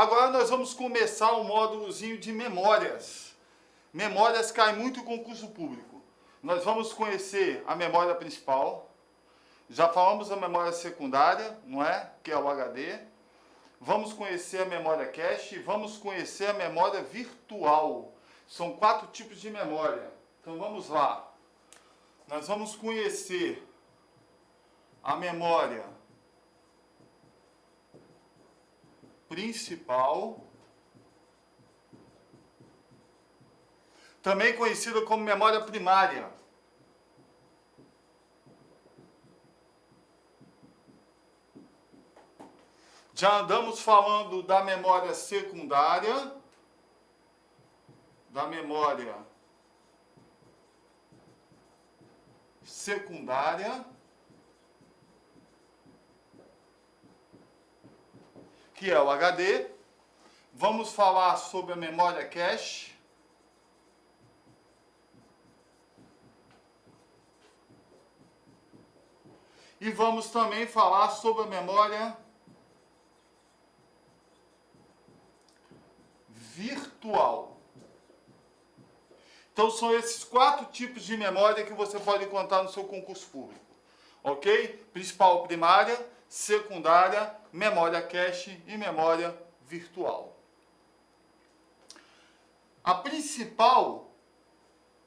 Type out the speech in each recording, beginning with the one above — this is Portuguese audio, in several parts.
Agora nós vamos começar um módulozinho de memórias. Memórias cai muito em concurso público. Nós vamos conhecer a memória principal. Já falamos da memória secundária, não é? Que é o HD. Vamos conhecer a memória cache e vamos conhecer a memória virtual. São 4 tipos de memória. Então vamos lá. Nós vamos conhecer a memória principal, também conhecida como memória primária. Já andamos falando da memória secundária, que é o HD. Vamos falar sobre a memória cache. E vamos também falar sobre a memória virtual. Então são esses 4 tipos de memória que você pode encontrar no seu concurso público. Ok? Principal primária, secundária, memória cache e memória virtual. A principal,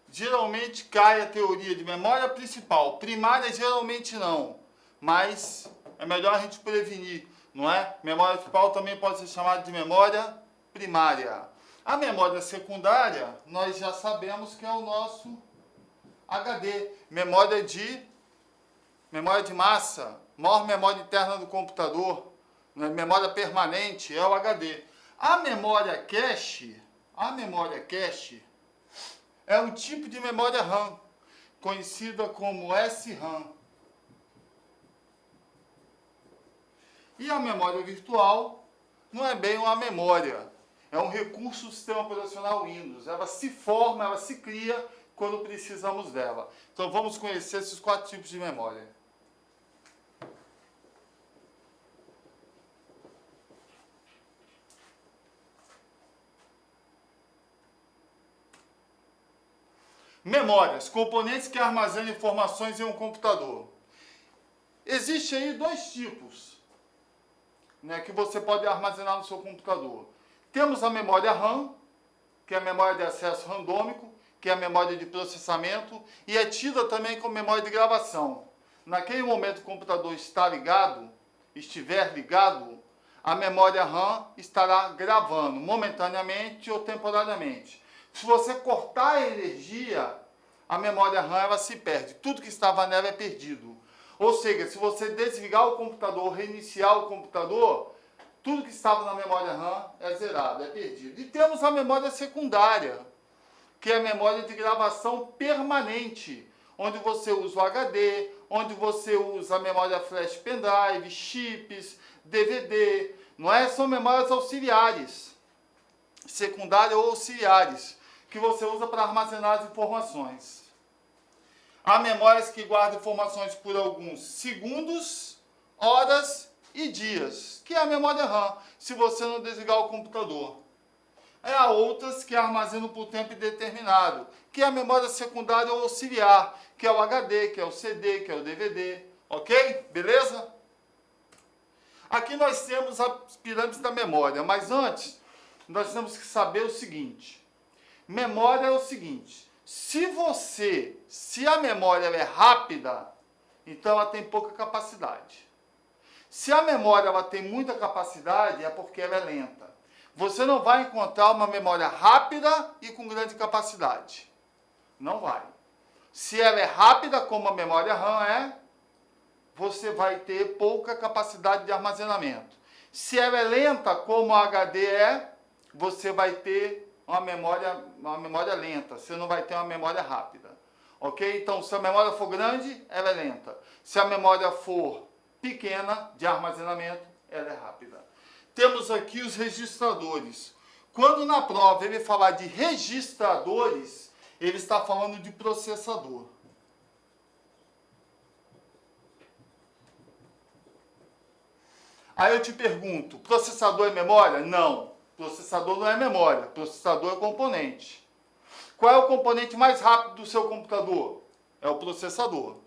geralmente cai a teoria de memória principal. Primária geralmente não, mas é melhor a gente prevenir, não é? Memória principal também pode ser chamada de memória primária. A memória secundária, nós já sabemos que é o nosso HD, memória de massa, maior memória interna do computador, memória permanente, é o HD. A memória cache é um tipo de memória RAM, conhecida como SRAM. E a memória virtual não é bem uma memória, é um recurso do sistema operacional Windows. Ela se forma, ela se cria quando precisamos dela. Então vamos conhecer esses 4 tipos de memória. Memórias, componentes que armazenam informações em um computador. Existem aí 2 tipos, né, que você pode armazenar no seu computador. Temos a memória RAM, que é a memória de acesso randômico, que é a memória de processamento, e é tida também como memória de gravação. Naquele momento que o computador estiver ligado, a memória RAM estará gravando momentaneamente ou temporariamente. Se você cortar a energia, a memória RAM ela se perde. Tudo que estava nela é perdido. Ou seja, se você desligar o computador, reiniciar o computador, tudo que estava na memória RAM é zerado, é perdido. E temos a memória secundária, que é a memória de gravação permanente, onde você usa o HD, onde você usa a memória flash pendrive, chips, DVD, não é? São memórias auxiliares, secundárias ou auxiliares, que você usa para armazenar as informações. Há memórias que guardam informações por alguns segundos, horas e dias, que é a memória RAM, se você não desligar o computador. Há outras que armazenam por tempo indeterminado, que é a memória secundária ou auxiliar, que é o HD, que é o CD, que é o DVD, ok? Beleza? Aqui nós temos as pirâmides da memória, mas antes, nós temos que saber o seguinte. Memória é o seguinte, se a memória é rápida, então ela tem pouca capacidade. Se a memória ela tem muita capacidade, é porque ela é lenta. Você não vai encontrar uma memória rápida e com grande capacidade. Não vai. Se ela é rápida, como a memória RAM é, você vai ter pouca capacidade de armazenamento. Se ela é lenta, como a HD é, você vai ter uma memória lenta. Você não vai ter uma memória rápida. Ok? Então, se a memória for grande, ela é lenta. Se a memória for pequena de armazenamento, ela é rápida. Temos aqui os registradores. Quando na prova ele falar de registradores, ele está falando de processador. Aí eu te pergunto, processador é memória? Não, processador não é memória, processador é componente. Qual é o componente mais rápido do seu computador? É o processador.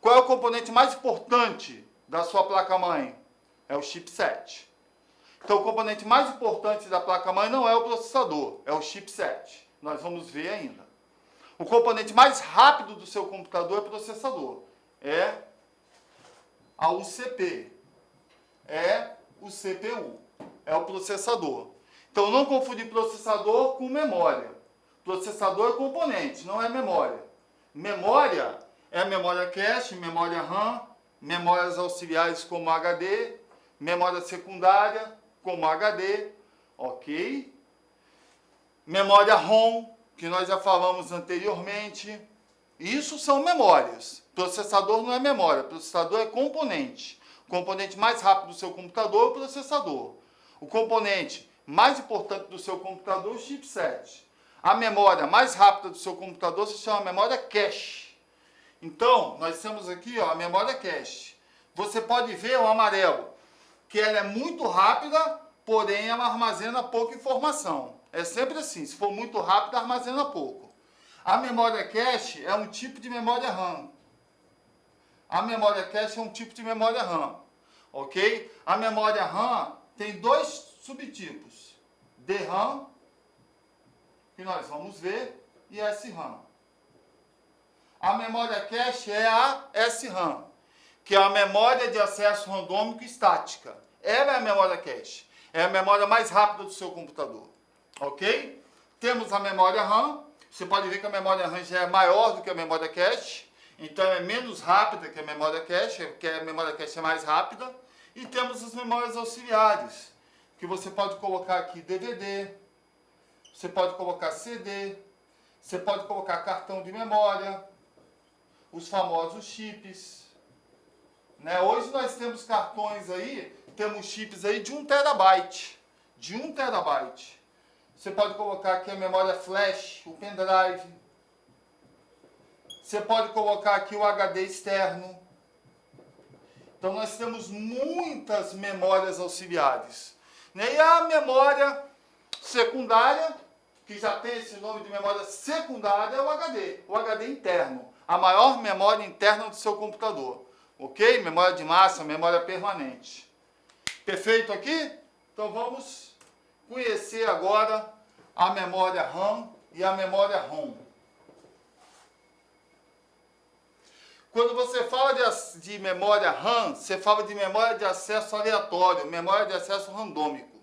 Qual é o componente mais importante da sua placa-mãe? É o chipset. Então, o componente mais importante da placa-mãe não é o processador, é o chipset. Nós vamos ver ainda. O componente mais rápido do seu computador é o processador. É a UCP. É o CPU. É o processador. Então, não confundir processador com memória. Processador é componente, não é memória. Memória é a memória cache, memória RAM, memórias auxiliares como HD, memória secundária como HD, ok? Memória ROM, que nós já falamos anteriormente. Isso são memórias. Processador não é memória, processador é componente. O componente mais rápido do seu computador é o processador. O componente mais importante do seu computador é o chipset. A memória mais rápida do seu computador se chama memória cache. Então, nós temos aqui ó, a memória cache. Você pode ver o amarelo, que ela é muito rápida, porém ela armazena pouca informação. É sempre assim, se for muito rápida, armazena pouco. A memória cache é um tipo de memória RAM. A memória cache é um tipo de memória RAM, ok? A memória RAM tem dois subtipos, DRAM, que nós vamos ver, e SRAM. A memória cache é a SRAM, que é a memória de acesso randômico estática. Ela é a memória cache, é a memória mais rápida do seu computador, ok? Temos a memória RAM, você pode ver que a memória RAM já é maior do que a memória cache, então é menos rápida que a memória cache, porque a memória cache é mais rápida. E temos as memórias auxiliares, que você pode colocar aqui DVD, você pode colocar CD, você pode colocar cartão de memória, os famosos chips. Né? Hoje nós temos cartões aí, temos chips aí de 1 terabyte. De 1 terabyte. Você pode colocar aqui a memória flash, o pendrive. Você pode colocar aqui o HD externo. Então nós temos muitas memórias auxiliares. E a memória secundária, que já tem esse nome de memória secundária, é o HD interno. A maior memória interna do seu computador. Ok? Memória de massa, memória permanente. Perfeito aqui? Então vamos conhecer agora a memória RAM e a memória ROM. Quando você fala de memória RAM, você fala de memória de acesso aleatório, memória de acesso randômico.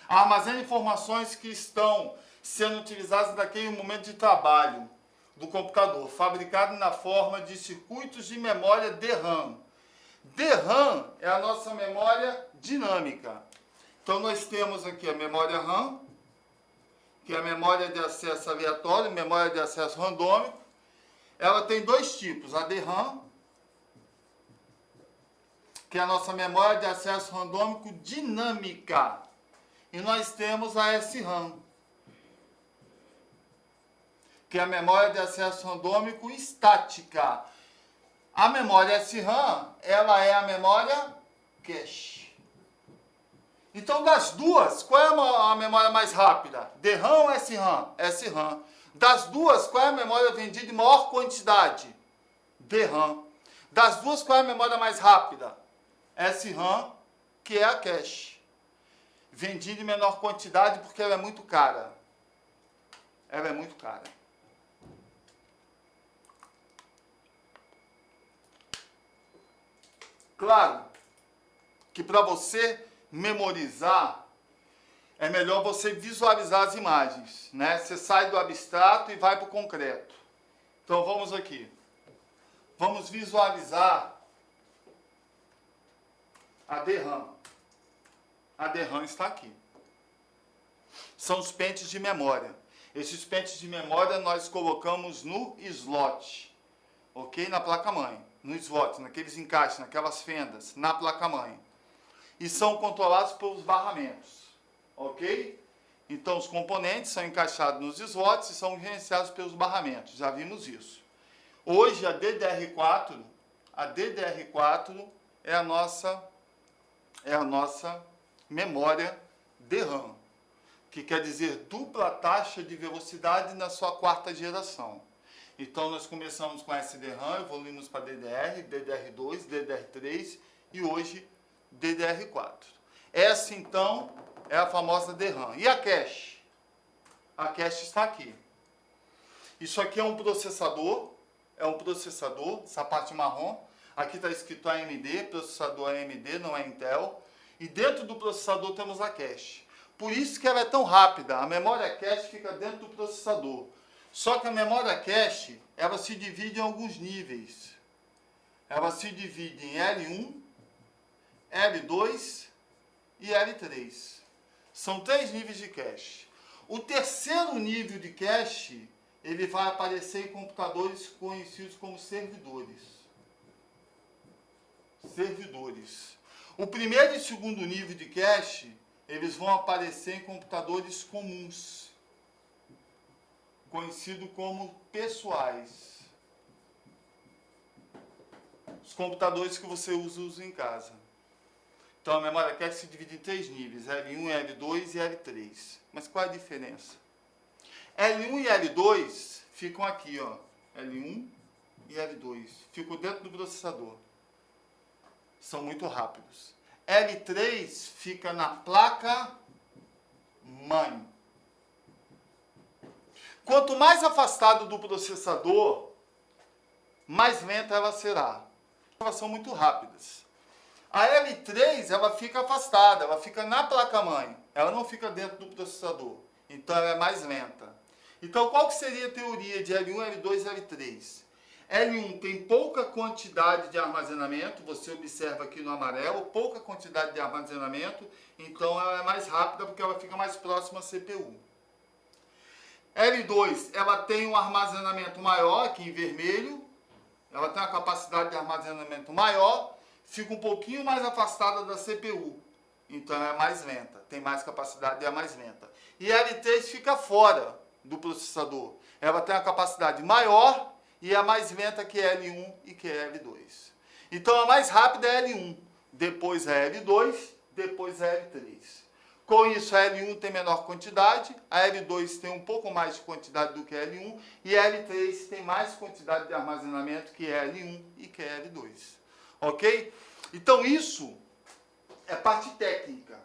Armazena informações que estão sendo utilizadas naquele momento de trabalho do computador, fabricado na forma de circuitos de memória DRAM. DRAM é a nossa memória dinâmica. Então nós temos aqui a memória RAM, que é a memória de acesso aleatório, memória de acesso randômico. Ela tem dois tipos, a DRAM, que é a nossa memória de acesso randômico dinâmica. E nós temos a SRAM, que é a memória de acesso randômico estática. A memória SRAM, ela é a memória cache. Então, das duas, qual é a memória mais rápida? DRAM ou SRAM? SRAM. Das duas, qual é a memória vendida em maior quantidade? DRAM. Das duas, qual é a memória mais rápida? SRAM, que é a cache. Vendida em menor quantidade porque ela é muito cara. Ela é muito cara. Claro que para você memorizar, é melhor você visualizar as imagens, né? Você sai do abstrato e vai para o concreto. Então vamos aqui. Vamos visualizar a DRAM. A DRAM está aqui. São os pentes de memória. Esses pentes de memória nós colocamos no slot, ok? Na placa-mãe. No slot, naqueles encaixes, naquelas fendas, na placa-mãe. E são controlados pelos barramentos. Ok? Então os componentes são encaixados nos slots e são gerenciados pelos barramentos. Já vimos isso. Hoje a DDR4 é a nossa é a nossa memória DRAM, que quer dizer dupla taxa de velocidade na sua quarta geração. Então, nós começamos com SDRAM, evoluímos para DDR, DDR2, DDR3 e hoje DDR4. Essa, então, é a famosa DRAM. E a cache? A cache está aqui. Isso aqui é um processador, essa parte marrom. Aqui está escrito AMD, processador AMD, não é Intel. E dentro do processador temos a cache. Por isso que ela é tão rápida. A memória cache fica dentro do processador. Só que a memória cache, ela se divide em alguns níveis. Ela se divide em L1, L2 e L3. São 3 níveis de cache. O terceiro nível de cache, ele vai aparecer em computadores conhecidos como servidores. O primeiro e segundo nível de cache, eles vão aparecer em computadores comuns, conhecido como pessoais. Os computadores que você usa em casa. Então a memória cache se divide em 3 níveis, L1, L2 e L3. Mas qual é a diferença? L1 e L2 ficam aqui, ó. L1 e L2. Ficam dentro do processador. São muito rápidos. L3 fica na placa mãe. Quanto mais afastado do processador, mais lenta ela será. Elas são muito rápidas. A L3, ela fica afastada, ela fica na placa-mãe. Ela não fica dentro do processador. Então, ela é mais lenta. Então, qual que seria a teoria de L1, L2 e L3? L1 tem pouca quantidade de armazenamento, você observa aqui no amarelo, pouca quantidade de armazenamento, então ela é mais rápida porque ela fica mais próxima à CPU. L2, ela tem um armazenamento maior, aqui em vermelho, ela tem uma capacidade de armazenamento maior, fica um pouquinho mais afastada da CPU, então é mais lenta, tem mais capacidade e é mais lenta. E L3 fica fora do processador, ela tem uma capacidade maior e é mais lenta que L1 e que L2. Então a mais rápida é L1, depois é L2, depois é L3. Com isso, a L1 tem menor quantidade, a L2 tem um pouco mais de quantidade do que a L1 e a L3 tem mais quantidade de armazenamento que a L1 e que a L2. Ok? Então isso é parte técnica.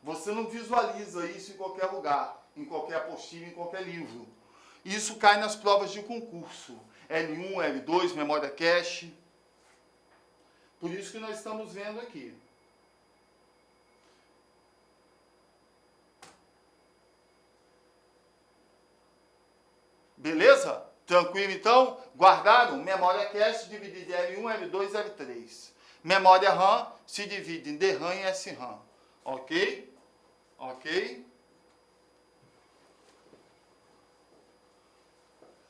Você não visualiza isso em qualquer lugar, em qualquer apostila, em qualquer livro. Isso cai nas provas de concurso. L1, L2, memória cache. Por isso que nós estamos vendo aqui. Beleza? Tranquilo então? Guardaram? Memória cache dividida em L1, L2 e L3. Memória RAM se divide em DRAM e SRAM. Ok? Ok?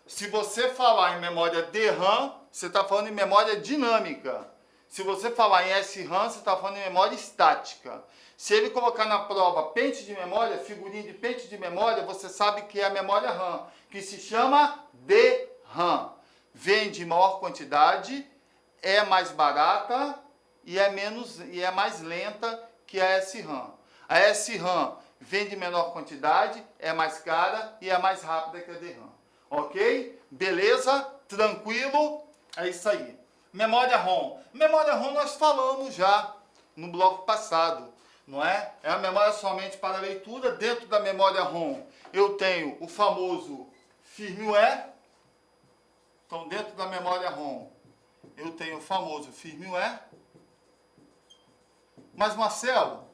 Se você falar em memória DRAM, você está falando em memória dinâmica. Se você falar em SRAM, você está falando em memória estática. Se ele colocar na prova pente de memória, figurinha de pente de memória, você sabe que é a memória RAM, que se chama DRAM. Vem de maior quantidade, é mais barata e é mais lenta que a SRAM. A SRAM vem de menor quantidade, é mais cara e é mais rápida que a DRAM. Ok? Beleza? Tranquilo? É isso aí. Memória ROM. Memória ROM nós falamos já no bloco passado, não é? É a memória somente para leitura. Dentro da memória ROM eu tenho o famoso firmware. Então, dentro da memória ROM eu tenho o famoso firmware. Mas, Marcelo,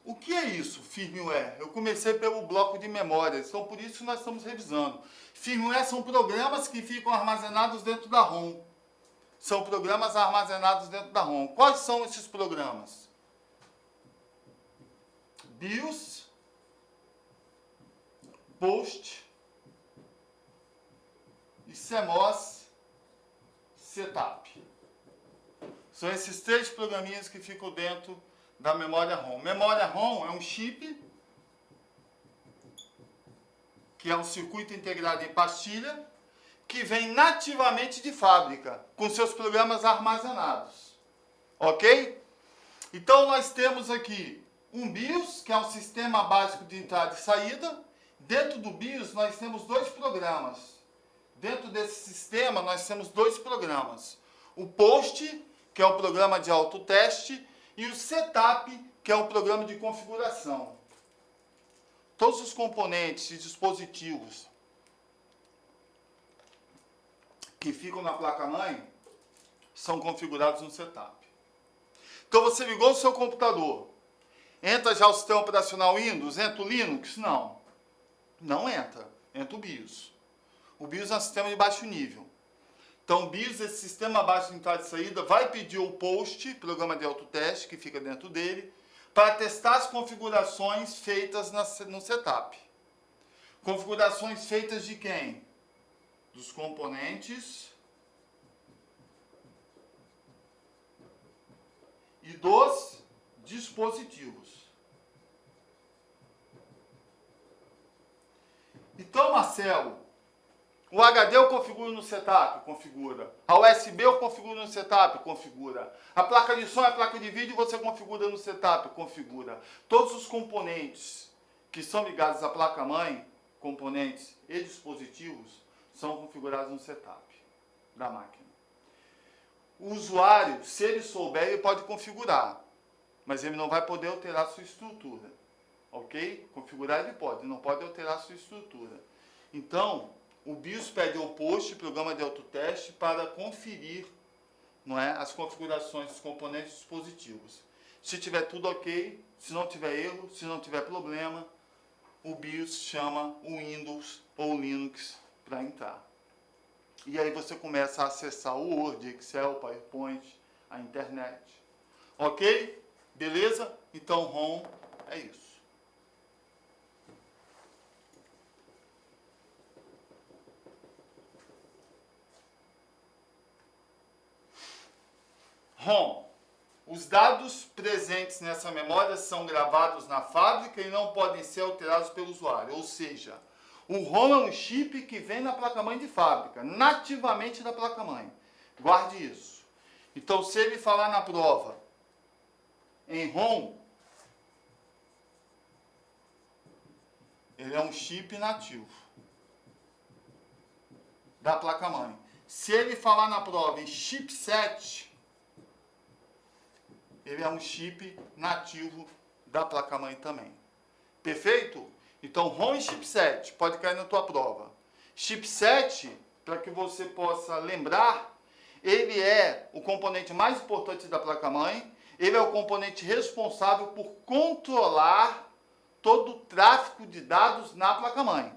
o que é isso, firmware? Eu comecei pelo bloco de memórias, então por isso nós estamos revisando. Firmware são programas que ficam armazenados dentro da ROM. São programas armazenados dentro da ROM. Quais são esses programas? BIOS, POST e CMOS Setup. São esses 3 programinhas que ficam dentro da memória ROM. Memória ROM é um chip, que é um circuito integrado em pastilha, que vem nativamente de fábrica, com seus programas armazenados. Ok? Então nós temos aqui um BIOS, que é um sistema básico de entrada e saída. Dentro do BIOS nós temos dois programas. Dentro desse sistema nós temos dois programas. O POST, que é um programa de autoteste, e o Setup, que é um programa de configuração. Todos os componentes e dispositivos que ficam na placa-mãe são configurados no Setup. Então você ligou o seu computador, entra já o sistema operacional Windows, entra o Linux? Não, não entra, entra o BIOS. O BIOS é um sistema de baixo nível. Então o BIOS, esse sistema baixo de entrada e saída, vai pedir o POST, programa de autoteste, que fica dentro dele, para testar as configurações feitas no Setup. Configurações feitas de quem? Dos componentes e dos dispositivos. Então, Marcelo, o HD eu configuro no Setup? Configura. A USB eu configuro no Setup? Configura. A placa de som e a placa de vídeo você configura no Setup? Configura. Todos os componentes que são ligados à placa-mãe, componentes e dispositivos, são configurados no Setup da máquina. O usuário, se ele souber, ele pode configurar, mas ele não vai poder alterar a sua estrutura. Ok? Configurar ele pode, não pode alterar a sua estrutura. Então, o BIOS pede ao POST, programa de autoteste, para conferir, não é, as configurações dos componentes e dispositivos. Se tiver tudo ok, se não tiver erro, se não tiver problema, o BIOS chama o Windows ou o Linux para entrar. E aí você começa a acessar o Word, Excel, PowerPoint, a internet. Ok? Beleza? Então, ROM é isso. ROM. Os dados presentes nessa memória são gravados na fábrica e não podem ser alterados pelo usuário. Ou seja, o ROM é um chip que vem na placa-mãe de fábrica, nativamente da placa-mãe. Guarde isso. Então, se ele falar na prova em ROM, ele é um chip nativo da placa-mãe. Se ele falar na prova em chipset, ele é um chip nativo da placa-mãe também. Perfeito? Então, ROM e chipset, pode cair na tua prova. Chipset, para que você possa lembrar, ele é o componente mais importante da placa-mãe, ele é o componente responsável por controlar todo o tráfego de dados na placa-mãe.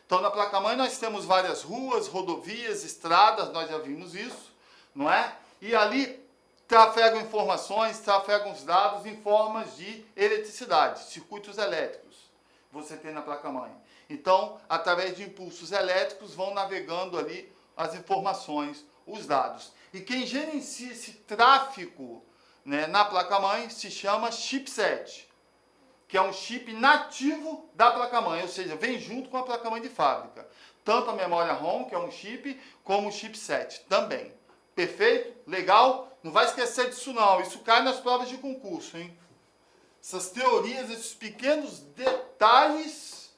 Então, na placa-mãe nós temos várias ruas, rodovias, estradas, nós já vimos isso, não é? E ali trafegam informações, trafegam os dados em formas de eletricidade, circuitos elétricos. Você tem na placa-mãe. Então, através de impulsos elétricos, vão navegando ali as informações, os dados. E quem gerencia esse tráfego, né, na placa-mãe se chama chipset, que é um chip nativo da placa-mãe, ou seja, vem junto com a placa-mãe de fábrica. Tanto a memória ROM, que é um chip, como o chipset também. Perfeito? Legal? Não vai esquecer disso não, isso cai nas provas de concurso, hein? Essas teorias, esses pequenos detalhes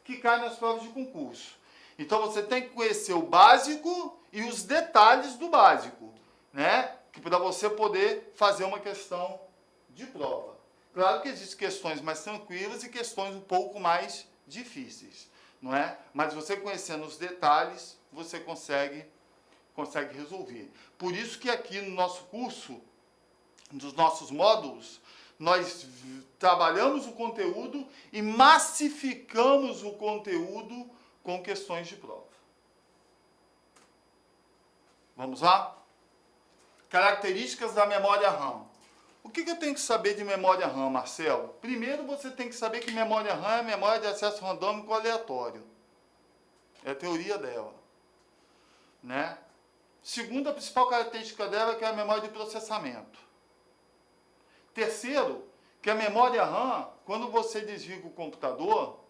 que caem nas provas de concurso. Então você tem que conhecer o básico e os detalhes do básico, né? Que para você poder fazer uma questão de prova. Claro que existem questões mais tranquilas e questões um pouco mais difíceis, não é? Mas você conhecendo os detalhes, você consegue resolver. Por isso que aqui no nosso curso, nos nossos módulos, nós trabalhamos o conteúdo e massificamos o conteúdo com questões de prova. Vamos lá? Características da memória RAM. O que eu tenho que saber de memória RAM, Marcelo? Primeiro você tem que saber que memória RAM é memória de acesso randômico aleatório. É a teoria dela, né? Segunda, a principal característica dela é que é a memória de processamento. Terceiro, que a memória RAM, quando você desliga o computador,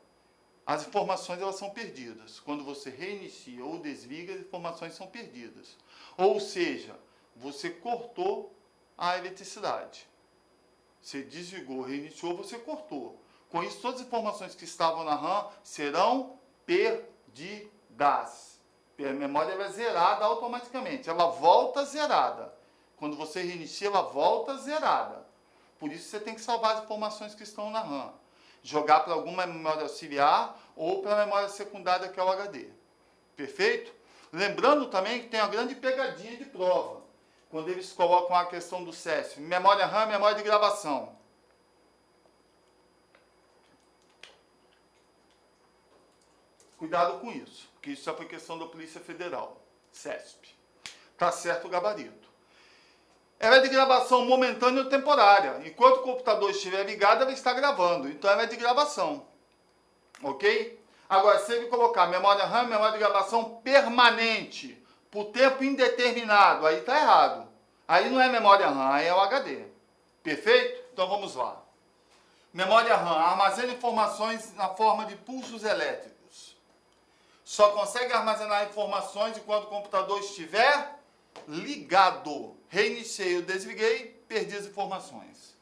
as informações elas são perdidas. Quando você reinicia ou desliga, as informações são perdidas. Ou seja, você cortou a eletricidade. Você desligou, reiniciou, você cortou. Com isso, todas as informações que estavam na RAM serão perdidas. A memória é zerada automaticamente. Ela volta zerada. Quando você reinicia, ela volta zerada. Por isso, você tem que salvar as informações que estão na RAM. Jogar para alguma memória auxiliar ou para a memória secundária, que é o HD. Perfeito? Lembrando também que tem uma grande pegadinha de prova. Quando eles colocam a questão do CESF. Memória RAM, memória de gravação. Cuidado com isso, porque isso é por questão da Polícia Federal, CESP. Tá certo o gabarito. Ela é de gravação momentânea ou temporária. Enquanto o computador estiver ligado, ela está gravando. Então ela é de gravação. Ok? Agora, se ele colocar memória RAM, memória de gravação permanente, por tempo indeterminado, aí está errado. Aí não é memória RAM, aí é o HD. Perfeito? Então vamos lá. Memória RAM armazena informações na forma de pulsos elétricos. Só consegue armazenar informações enquanto o computador estiver ligado. Reiniciei ou desliguei, perdi as informações.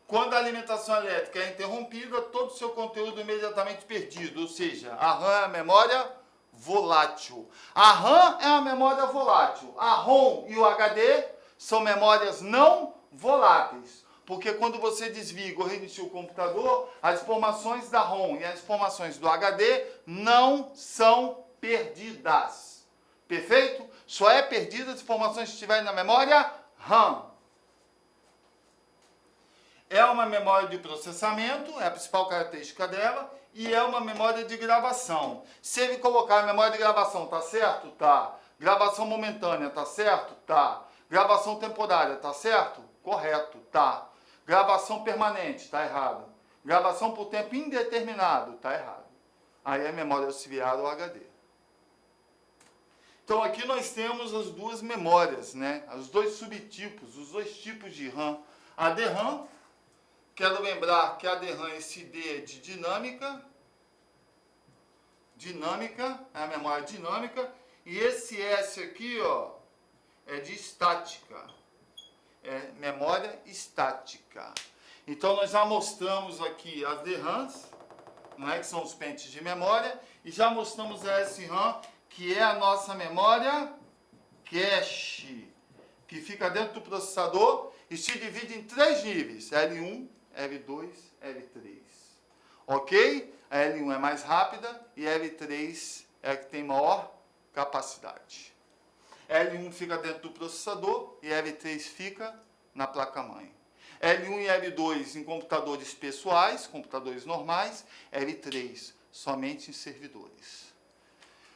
Quando a alimentação elétrica é interrompida, todo o seu conteúdo é imediatamente perdido. Ou seja, a RAM é a memória volátil. A RAM é a memória volátil. A ROM e o HD são memórias não voláteis. Porque quando você desliga ou reinicia o computador, as informações da ROM e as informações do HD não são perdidas. Perfeito? Só é perdida as informações que estiverem na memória RAM. É uma memória de processamento, é a principal característica dela, e é uma memória de gravação. Se ele colocar a memória de gravação, tá certo? Tá. Gravação momentânea, tá certo? Tá. Gravação temporária, tá certo? Correto, tá. Gravação permanente, tá errado. Gravação por tempo indeterminado, tá errado. Aí é memória auxiliar ou HD. Então aqui nós temos as duas memórias, né? Os dois subtipos, os dois tipos de RAM. A DRAM, quero lembrar que a DRAM, esse D é de dinâmica. Dinâmica, é a memória dinâmica. E esse S aqui, ó, é de estática. É memória estática. Então nós já mostramos aqui as DRAMs, não é, que são os pentes de memória, e já mostramos a SRAM, que é a nossa memória cache, que fica dentro do processador e se divide em três níveis, L1, L2, L3. Ok? A L1 é mais rápida e a L3 é a que tem maior capacidade. L1 fica dentro do processador e L3 fica na placa-mãe. L1 e L2 em computadores pessoais, computadores normais, L3 somente em servidores.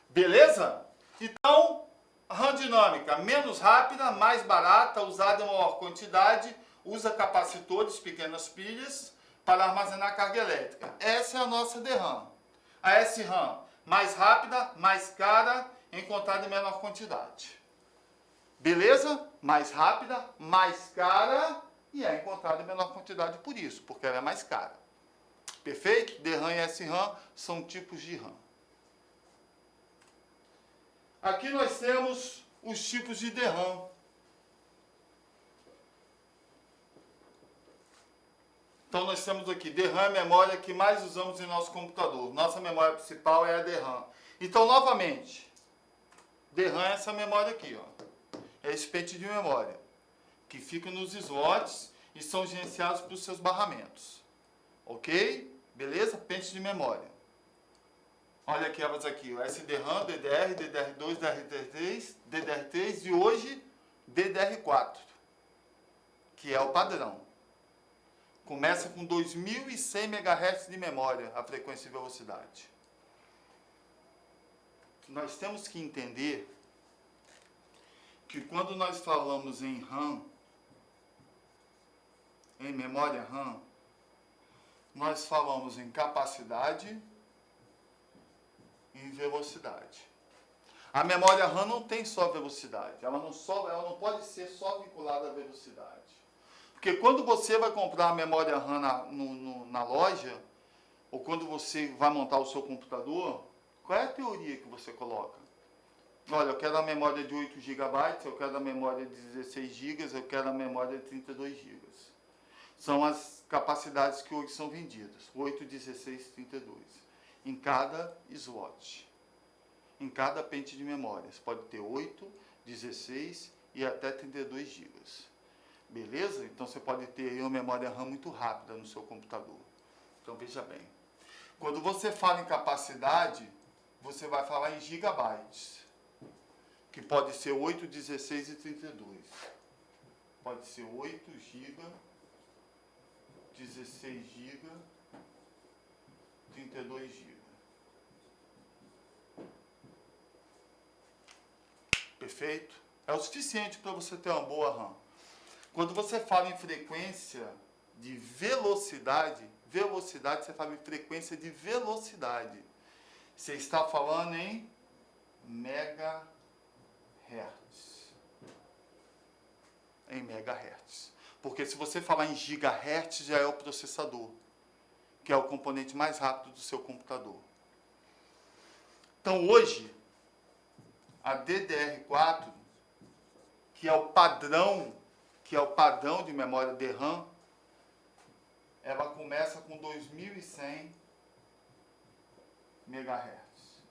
Beleza? Então, RAM dinâmica, menos rápida, mais barata, usada em maior quantidade, usa capacitores, pequenas pilhas, para armazenar carga elétrica. Essa é a nossa DRAM. A SRAM, mais rápida, mais cara, encontrada em menor quantidade. Beleza? Mais rápida, mais cara e é encontrada em menor quantidade por isso, porque ela é mais cara. Perfeito? DRAM e SRAM são tipos de RAM. Aqui nós temos os tipos de DRAM. Então nós temos aqui, DRAM é a memória que mais usamos em nosso computador. Nossa memória principal é a DRAM. Então, novamente, DRAM é essa memória aqui, ó. É esse pente de memória, que fica nos slots e são gerenciados pelos seus barramentos. Ok? Beleza? Pente de memória. Olha aqui elas aqui, o SDRAM, DDR, DDR2, DDR3, DDR3 e hoje DDR4, que é o padrão. Começa com 2100 MHz de memória, a frequência e velocidade. Nós temos que entender que quando nós falamos em RAM, em memória RAM, nós falamos em capacidade e em velocidade. A memória RAM não tem só velocidade, ela não pode ser só vinculada à velocidade. Porque quando você vai comprar a memória RAM na loja, ou quando você vai montar o seu computador, qual é a teoria que você coloca? Olha, eu quero a memória de 8 GB, eu quero a memória de 16 GB, eu quero a memória de 32 GB. São as capacidades que hoje são vendidas, 8, 16 e 32. Em cada slot, em cada pente de memória. Você pode ter 8, 16 e até 32 GB. Beleza? Então você pode ter aí uma memória RAM muito rápida no seu computador. Então veja bem. Quando você fala em capacidade, você vai falar em gigabytes. Que pode ser 8, 16 e 32. Pode ser 8 GB, 16 GB, 32 GB. Perfeito? É o suficiente para você ter uma boa RAM. Quando você fala em frequência de velocidade, você fala em frequência de velocidade. Você está falando em megahertz. Em megahertz. Porque se você falar em gigahertz, já é o processador, que é o componente mais rápido do seu computador. Então hoje, a DDR4, que é o padrão de memória DRAM, ela começa com 2100 MHz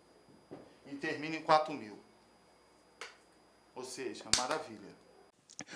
e termina em 4000. Ou seja, maravilha.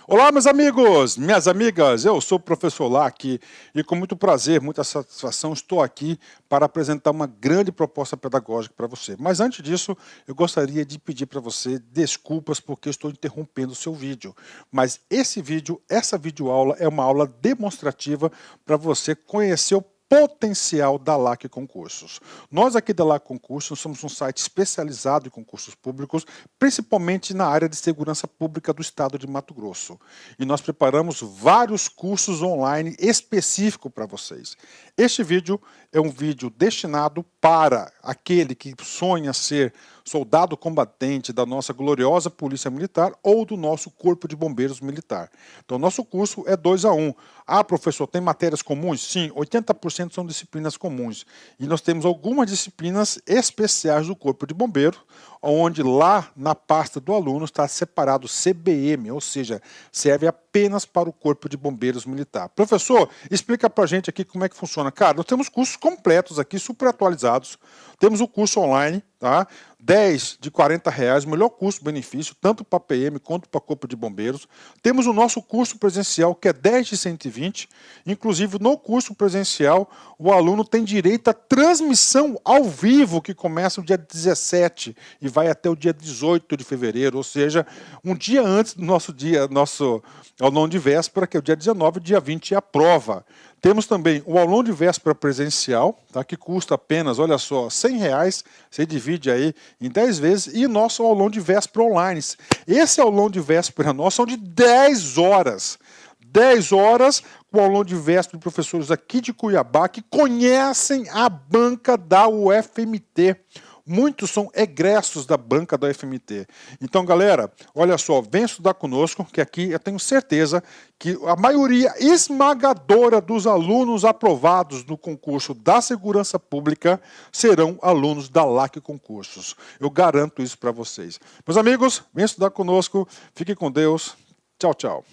Olá, meus amigos, minhas amigas, eu sou o professor Lac e com muito prazer, muita satisfação, estou aqui para apresentar uma grande proposta pedagógica para você. Mas antes disso, eu gostaria de pedir para você desculpas porque estou interrompendo o seu vídeo. Mas essa videoaula é uma aula demonstrativa para você conhecer o potencial da LAC Concursos. Nós aqui da LAC Concursos somos um site especializado em concursos públicos, principalmente na área de segurança pública do estado de Mato Grosso. E nós preparamos vários cursos online específicos para vocês. Este vídeo é um vídeo destinado para aquele que sonha ser soldado combatente da nossa gloriosa Polícia Militar ou do nosso Corpo de Bombeiros Militar. Então, nosso curso é 2 a 1. Ah, professor, tem matérias comuns? Sim, 80% são disciplinas comuns. E nós temos algumas disciplinas especiais do Corpo de Bombeiros, onde lá na pasta do aluno está separado CBM, ou seja, serve apenas para o Corpo de Bombeiros Militar. Professor, explica pra gente aqui como é que funciona. Cara, nós temos cursos completos aqui, super atualizados. Temos o curso online, tá? 10 de R$40, melhor custo-benefício, tanto para PM quanto para Corpo de Bombeiros. Temos o nosso curso presencial, que é 10 de 120. Inclusive, no curso presencial, o aluno tem direito à transmissão ao vivo, que começa no dia 17 e vai até o dia 18 de fevereiro, ou seja, um dia antes do nosso aulão de véspera, que é o dia 19, dia 20 é a prova. Temos também o aulão de véspera presencial, tá, que custa apenas, olha só, R$100, você divide aí em 10 vezes, e nosso aulão de véspera online. Esse aulão de véspera nosso são de 10 horas. 10 horas com o aulão de véspera de professores aqui de Cuiabá que conhecem a banca da UFMT. Muitos são egressos da banca da UFMT. Então, galera, olha só, vem estudar conosco, que aqui eu tenho certeza que a maioria esmagadora dos alunos aprovados no concurso da Segurança Pública serão alunos da LAC Concursos. Eu garanto isso para vocês. Meus amigos, vem estudar conosco, fiquem com Deus. Tchau, tchau.